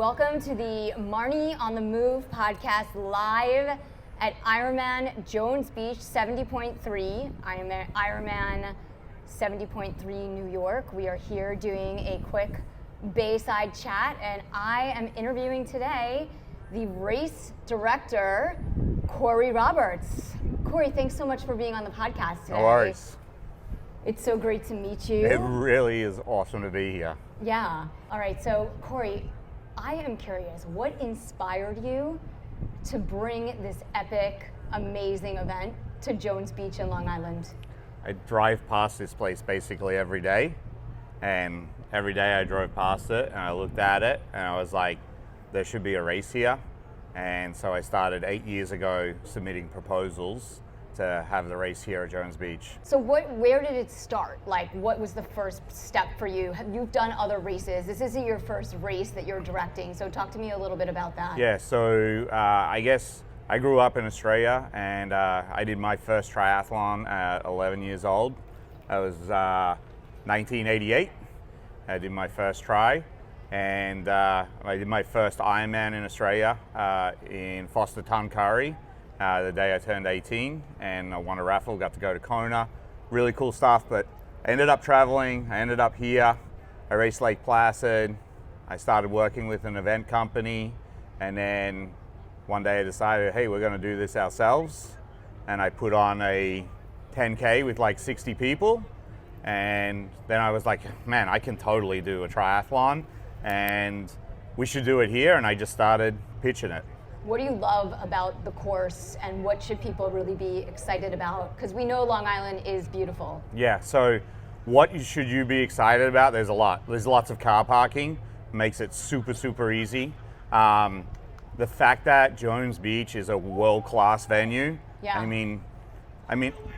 Welcome to the Marni on the Move podcast live at Ironman Jones Beach 70.3, Ironman 70.3 New York. We are here doing a quick Bayside chat, and I am interviewing today the race director, Corey Roberts. Corey, thanks so much for being on the podcast today. No worries. It's so great to meet you. It really is awesome to be here. Yeah. All right. So, Corey, I am curious, what inspired you to bring this epic, amazing event to Jones Beach in Long Island? I drive past this place basically every day, and every day I drove past it and I looked at it and I was like, there should be a race here. And so I started 8 years ago submitting proposals to have the race here at Jones Beach. So where did it start? Like, what was the first step for you? You've done other races. This isn't your first race that you're directing, so talk to me a little bit about that. Yeah, so I guess I grew up in Australia, and I did my first triathlon at 11 years old. That was 1988. I did my first try, and I did my first Ironman in Australia in Foster Tuncurry. The day I turned 18, and I won a raffle, got to go to Kona. Really cool stuff, but I ended up traveling. I ended up here. I raced Lake Placid. I started working with an event company, and then one day I decided, hey, we're gonna do this ourselves. And I put on a 10K with like 60 people. And then I was like, man, I can totally do a triathlon, and we should do it here. And I just started pitching it. What do you love about the course, and what should people really be excited about? Because we know Long Island is beautiful. Yeah, so what should you be excited about? There's a lot. There's lots of car parking, makes it super, super easy. The fact that Jones Beach is a world-class venue. Yeah. I mean,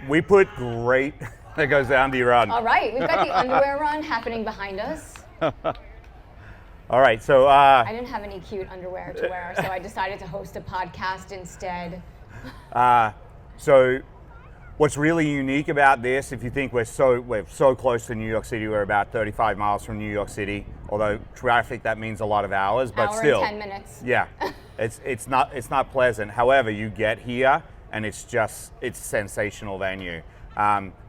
we put great, that goes down to your run. All right, we've got the underwear run happening behind us. All right, so I didn't have any cute underwear to wear, so I decided to host a podcast instead. So what's really unique about this, if you think we're so close to New York City, we're about 35 miles from New York City, although traffic, that means a lot of hours, but Hour still. and 10 minutes. Yeah, it's not pleasant. However, you get here and it's a sensational venue.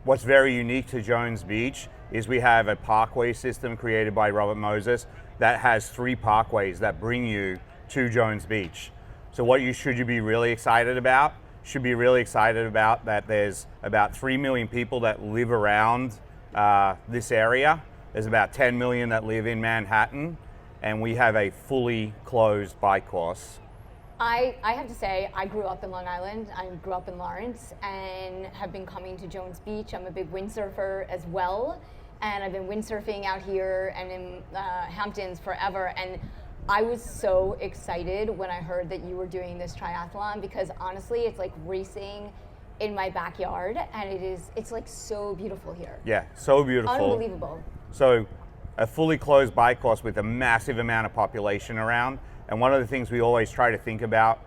What's very unique to Jones Beach is we have a parkway system created by Robert Moses that has 3 parkways that bring you to Jones Beach. So what should you be really excited about? Should be really excited about that there's about 3 million people that live around this area. There's about 10 million that live in Manhattan, and we have a fully closed bike course. I have to say, I grew up in Long Island. I grew up in Lawrence and have been coming to Jones Beach. I'm a big windsurfer as well. And I've been windsurfing out here and in Hamptons forever. And I was so excited when I heard that you were doing this triathlon, because honestly, it's like racing in my backyard, and it's like so beautiful here. Yeah, so beautiful. Unbelievable. So a fully closed bike course with a massive amount of population around. And one of the things we always try to think about,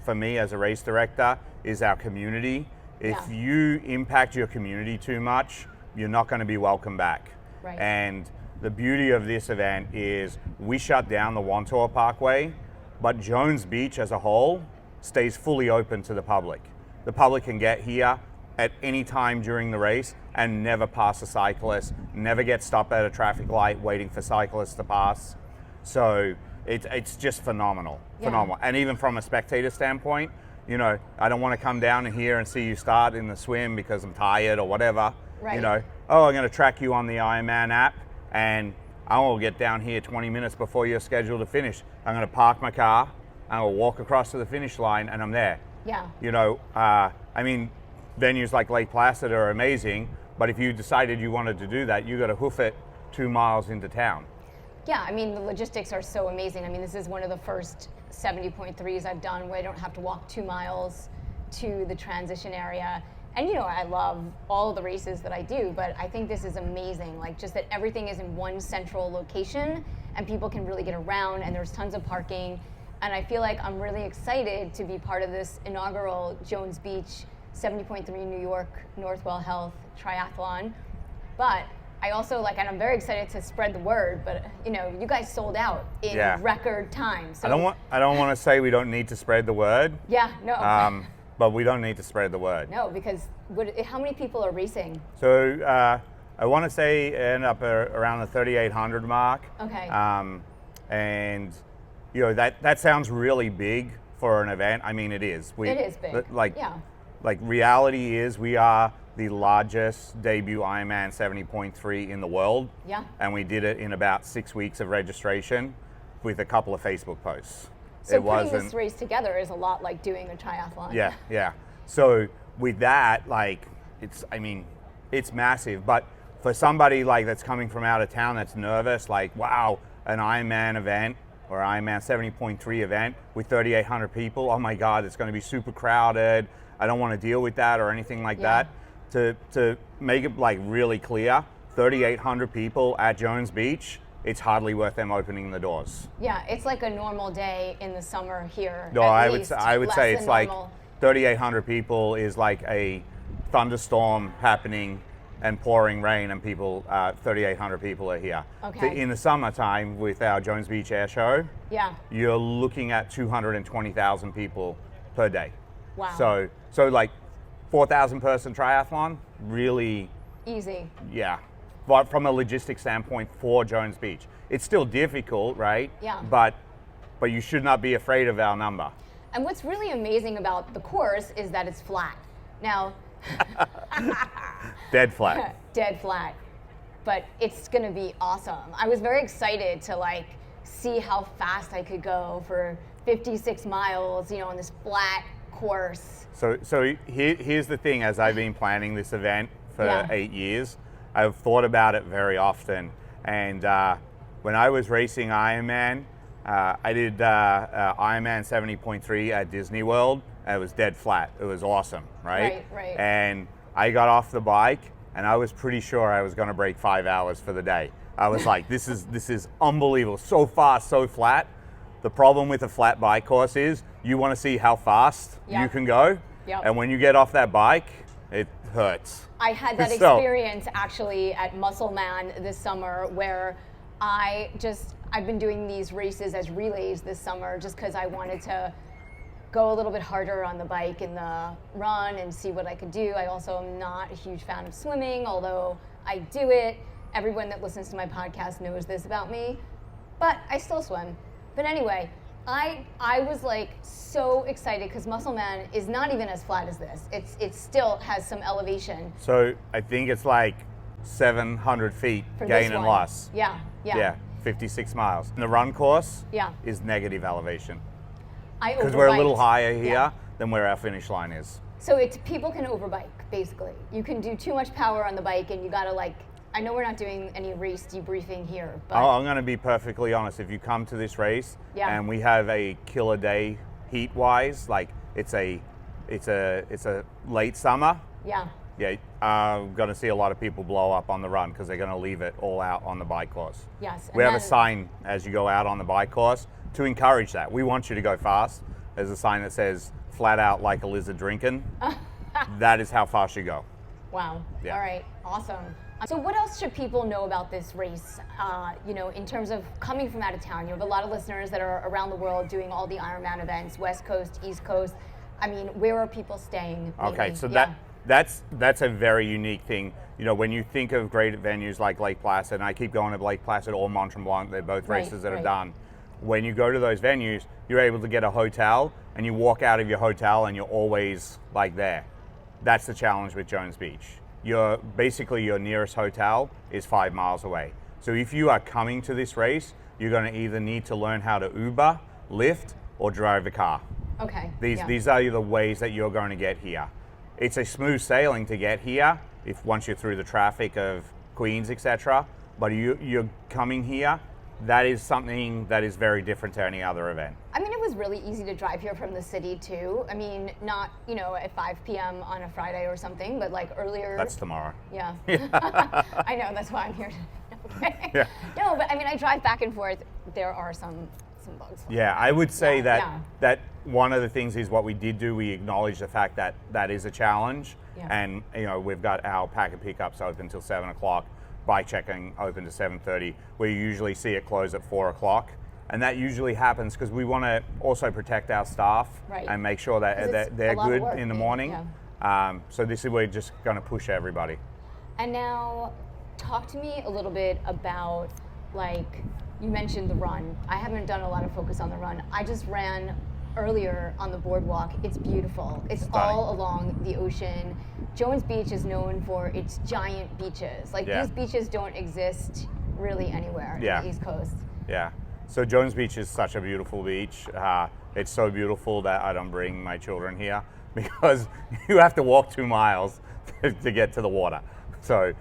for me as a race director, is our community. If you impact your community too much, you're not going to be welcome back. Right. And the beauty of this event is we shut down the Wantor Parkway, but Jones Beach as a whole stays fully open to the public. The public can get here at any time during the race and never pass a cyclist, never get stopped at a traffic light waiting for cyclists to pass. So it's just phenomenal. And even from a spectator standpoint, you know, I don't want to come down here and see you start in the swim because I'm tired or whatever. Right. You know, I'm going to track you on the Ironman app, and I will get down here 20 minutes before you're scheduled to finish. I'm going to park my car, and I'll walk across to the finish line, and I'm there. Yeah. You know, venues like Lake Placid are amazing, but if you decided you wanted to do that, you got to hoof it 2 miles into town. Yeah, I mean, the logistics are so amazing. I mean, this is one of the first 70.3s I've done where I don't have to walk 2 miles to the transition area. And you know, I love all of the races that I do, but I think this is amazing. Like, just that everything is in one central location and people can really get around, and there's tons of parking. And I feel like I'm really excited to be part of this inaugural Jones Beach 70.3 New York Northwell Health Triathlon. But I also and I'm very excited to spread the word, but you guys sold out in record time. So I don't want to say we don't need to spread the word. Yeah, no. But we don't need to spread the word. No, because how many people are racing? So I want to say end up around the 3,800 mark. Okay. And that sounds really big for an event. I mean, it is. It is big. Like reality is we are the largest debut Ironman 70.3 in the world. Yeah. And we did it in about 6 weeks of registration with a couple of Facebook posts. So putting this race together is a lot like doing a triathlon. Yeah. So with that, it's massive. But for somebody that's coming from out of town that's nervous, wow, an Ironman event or Ironman 70.3 event with 3,800 people, oh my God, it's going to be super crowded. I don't want to deal with that or anything like that. To make it really clear, 3,800 people at Jones Beach, it's hardly worth them opening the doors. Yeah, it's like a normal day in the summer here. No, I would say it's like 3,800 people is like a thunderstorm happening and pouring rain, and 3,800 people are here. Okay. In the summertime with our Jones Beach Air Show, you're looking at 220,000 people per day. Wow. So 4,000 person triathlon, really easy. Yeah, but from a logistics standpoint for Jones Beach, it's still difficult, right? Yeah. But you should not be afraid of our number. And what's really amazing about the course is that it's flat. Now, dead flat. Dead flat. But it's gonna be awesome. I was very excited to see how fast I could go for 56 miles, on this flat course. So here's the thing, as I've been planning this event for 8 years, I've thought about it very often. And when I was racing Ironman, I did Ironman 70.3 at Disney World. It was dead flat. It was awesome, right? Right. And I got off the bike and I was pretty sure I was going to break 5 hours for the day. I was like, this is unbelievable. So fast, so flat. The problem with a flat bike course is you want to see how fast you can go. Yep. And when you get off that bike, it hurts. I had that experience actually at Muscle Man this summer where I've been doing these races as relays this summer just because I wanted to go a little bit harder on the bike in the run and see what I could do. I also am not a huge fan of swimming, although I do it. Everyone that listens to my podcast knows this about me, but I still swim. But anyway, I was so excited because Muscle Man is not even as flat as this. It still has some elevation. So I think it's 700 feet gain and loss. Yeah. 56 miles. And the run course is negative elevation. Because we're a little higher here than where our finish line is. So people can overbike, basically. You can do too much power on the bike and you gotta I know we're not doing any race debriefing here, but I'm going to be perfectly honest. If you come to this race and we have a killer day heat-wise, it's a late summer. Yeah. I'm going to see a lot of people blow up on the run because they're going to leave it all out on the bike course. Yes. We have a sign as you go out on the bike course to encourage that. We want you to go fast. There's a sign that says "flat out like a lizard drinking." That is how fast you go. Wow. Yeah. All right. Awesome. So what else should people know about this race, in terms of coming from out of town? You have a lot of listeners that are around the world doing all the Ironman events, West Coast, East Coast. I mean, where are people staying? Okay, so that's a very unique thing. When you think of great venues like Lake Placid, and I keep going to Lake Placid or Mont Tremblant, they're both races that are done. When you go to those venues, you're able to get a hotel and you walk out of your hotel and you're always there. That's the challenge with Jones Beach. Your nearest hotel is 5 miles away. So if you are coming to this race, you're going to either need to learn how to Uber, Lyft, or drive a car. Okay. These are the ways that you're going to get here. It's a smooth sailing to get here once you're through the traffic of Queens, etc. But you're coming here, that is something that is very different to any other event. I mean, it was really easy to drive here from the city too. I mean, not, at 5 p.m. on a Friday or something, but earlier. That's tomorrow. Yeah. I know, that's why I'm here today. Okay. Yeah. No, but I mean, I drive back and forth. There are some bugs. Yeah, I would say that one of the things is what we did do, we acknowledge the fact that that is a challenge. Yeah. And, we've got our packet pickups open until 7 o'clock. bike checking open to 7:30. We usually see it close at 4 o'clock. And that usually happens because we want to also protect our staff and make sure that they're good in the morning. Yeah. So we're just going to push everybody. And now, talk to me a little bit about, like, you mentioned the run. I haven't done a lot of focus on the run. I just ran earlier on the boardwalk. It's beautiful. It's stunning. All along the ocean. Jones Beach is known for its giant beaches. Like, these beaches don't exist really anywhere in the East Coast. Yeah. So Jones Beach is such a beautiful beach. It's so beautiful that I don't bring my children here because you have to walk 2 miles to get to the water. So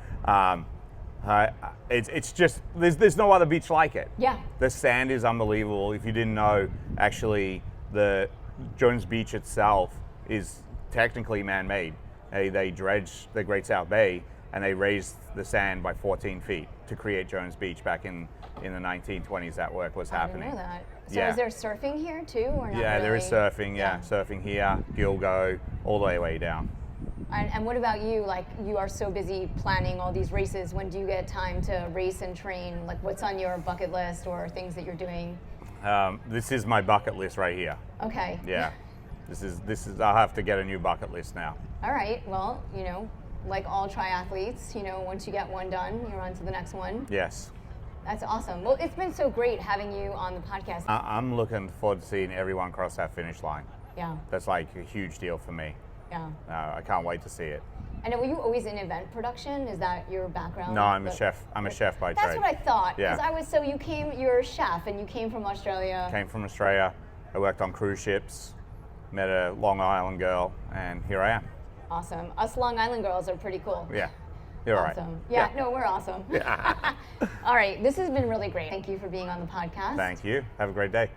it's just, there's no other beach like it. Yeah. The sand is unbelievable. If you didn't know, actually, the Jones Beach itself is technically man-made. They dredged the Great South Bay and they raised the sand by 14 feet to create Jones Beach back in the 1920s. That work was happening. I didn't know that. So is there surfing here too, or not? Yeah, really? there is surfing. Yeah, surfing here, Gilgo, all the way down. And what about you? Like, you are so busy planning all these races. When do you get time to race and train? Like, what's on your bucket list or things that you're doing? This is my bucket list right here. Okay. Yeah, this is. I'll have to get a new bucket list now. All right. Well, like all triathletes, once you get one done, you're on to the next one. Yes. That's awesome. Well, it's been so great having you on the podcast. I'm looking forward to seeing everyone cross that finish line. Yeah. That's like a huge deal for me. Yeah. I can't wait to see it. And were you always in event production? Is that your background? No, I'm a chef. I'm a chef by trade. That's what I thought. Yeah. You're a chef and you came from Australia. Came from Australia. I worked on cruise ships, met a Long Island girl, and here I am. Awesome. Us Long Island girls are pretty cool. Yeah. You're awesome. right. Yeah, no, we're awesome. All right, this has been really great. Thank you for being on the podcast. Thank you. Have a great day.